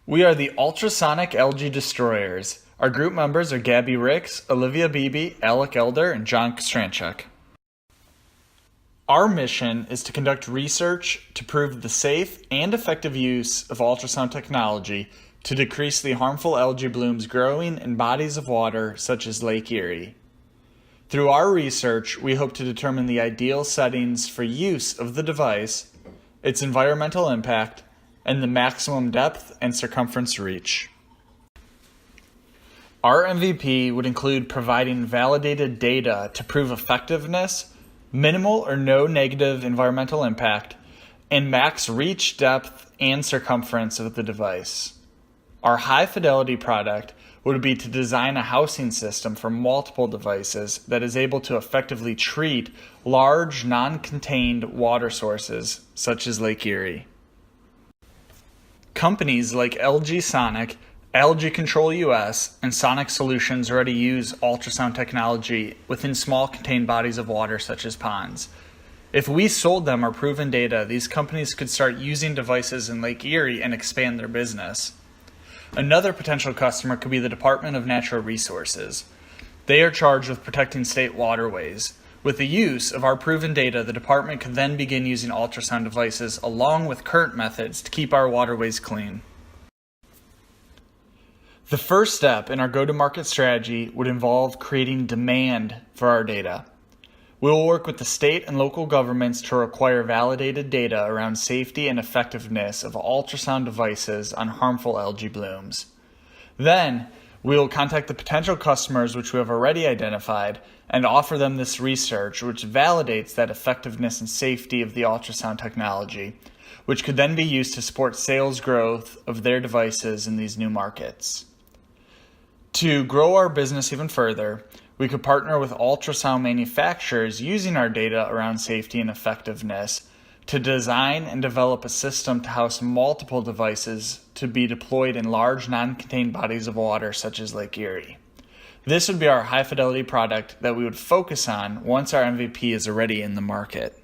We are the Ultrasonic Algae Destroyers. Our group members are Gabby Ricks, Olivia Beebe, Alec Elder, and John Stranchuk. Our mission is to conduct research to prove the safe and effective use of ultrasound technology to decrease the harmful algae blooms growing in bodies of water such as Lake Erie. Through our research, we hope to determine the ideal settings for use of the device, its environmental impact, and the maximum depth and circumference reach. Our MVP would include providing validated data to prove effectiveness, minimal or no negative environmental impact, and max reach, depth, and circumference of the device. Our high-fidelity product would be to design a housing system for multiple devices that is able to effectively treat large, non-contained water sources, such as Lake Erie. Companies like Ultrasonic, Algae Control US, and Sonic Solutions already use ultrasound technology within small contained bodies of water such as ponds. If we sold them our proven data, these companies could start using devices in Lake Erie and expand their business. Another potential customer could be the Department of Natural Resources. They are charged with protecting state waterways. With the use of our proven data, the department could then begin using ultrasound devices along with current methods to keep our waterways clean. The first step in our go-to-market strategy would involve creating demand for our data. We will work with the state and local governments to require validated data around safety and effectiveness of ultrasound devices on harmful algae blooms. Then, we will contact the potential customers which we have already identified and offer them this research which validates that effectiveness and safety of the ultrasound technology, which could then be used to support sales growth of their devices in these new markets. To grow our business even further, we could partner with ultrasound manufacturers using our data around safety and effectiveness to design and develop a system to house multiple devices to be deployed in large non-contained bodies of water such as Lake Erie. This would be our high-fidelity product that we would focus on once our MVP is already in the market.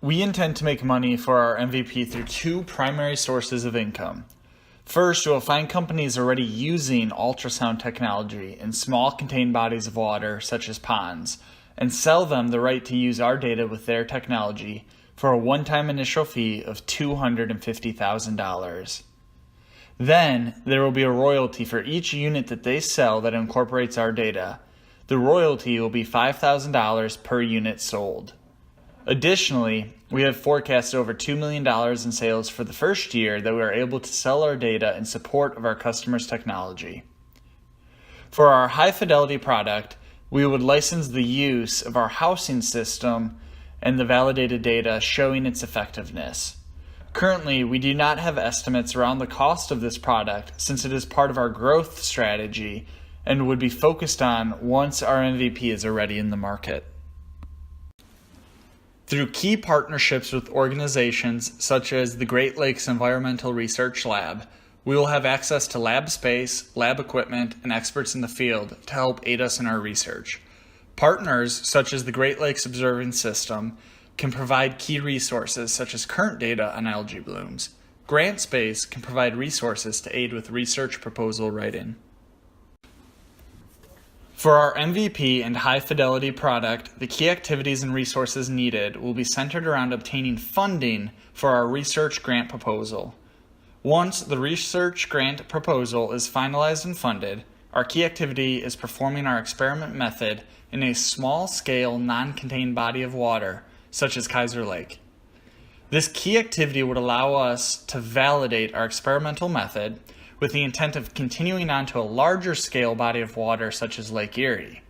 We intend to make money for our MVP through two primary sources of income. First, we will find companies already using ultrasound technology in small contained bodies of water, such as ponds, and sell them the right to use our data with their technology for a one-time initial fee of $250,000. Then, there will be a royalty for each unit that they sell that incorporates our data. The royalty will be $5,000 per unit sold. Additionally, we have forecasted over $2 million in sales for the first year that we are able to sell our data in support of our customers' technology. For our high-fidelity product, we would license the use of our housing system and the validated data showing its effectiveness. Currently, we do not have estimates around the cost of this product since it is part of our growth strategy and would be focused on once our MVP is already in the market. Through key partnerships with organizations such as the Great Lakes Environmental Research Lab, we will have access to lab space, lab equipment, and experts in the field to help aid us in our research. Partners such as the Great Lakes Observing System can provide key resources such as current data on algae blooms. Grant Space can provide resources to aid with research proposal writing. For our MVP and high-fidelity product, the key activities and resources needed will be centered around obtaining funding for our research grant proposal. Once the research grant proposal is finalized and funded, our key activity is performing our experiment method in a small-scale, non-contained body of water, such as Kaiser Lake. This key activity would allow us to validate our experimental method with the intent of continuing on to a larger scale body of water such as Lake Erie.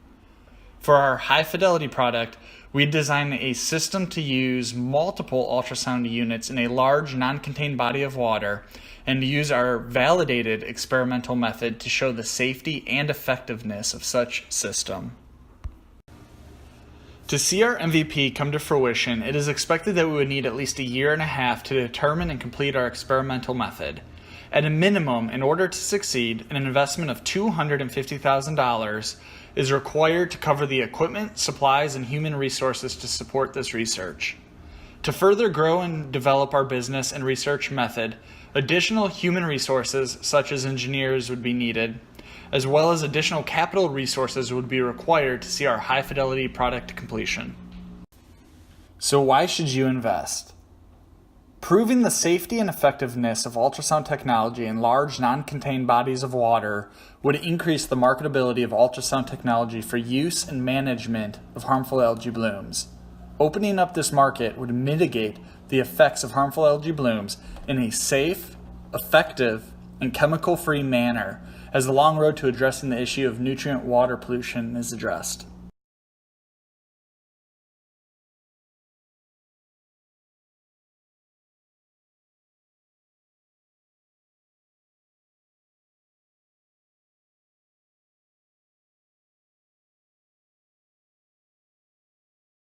For our high-fidelity product, we design a system to use multiple ultrasound units in a large non-contained body of water and use our validated experimental method to show the safety and effectiveness of such system. To see our MVP come to fruition, it is expected that we would need at least a year and a half to determine and complete our experimental method. At a minimum, in order to succeed, an investment of $250,000 is required to cover the equipment, supplies, and human resources to support this research. To further grow and develop our business and research method, additional human resources such as engineers would be needed, as well as additional capital resources would be required to see our high-fidelity product to completion. So why should you invest? Proving the safety and effectiveness of ultrasound technology in large non-contained bodies of water would increase the marketability of ultrasound technology for use and management of harmful algae blooms. Opening up this market would mitigate the effects of harmful algae blooms in a safe, effective, and chemical-free manner as the long road to addressing the issue of nutrient water pollution is addressed.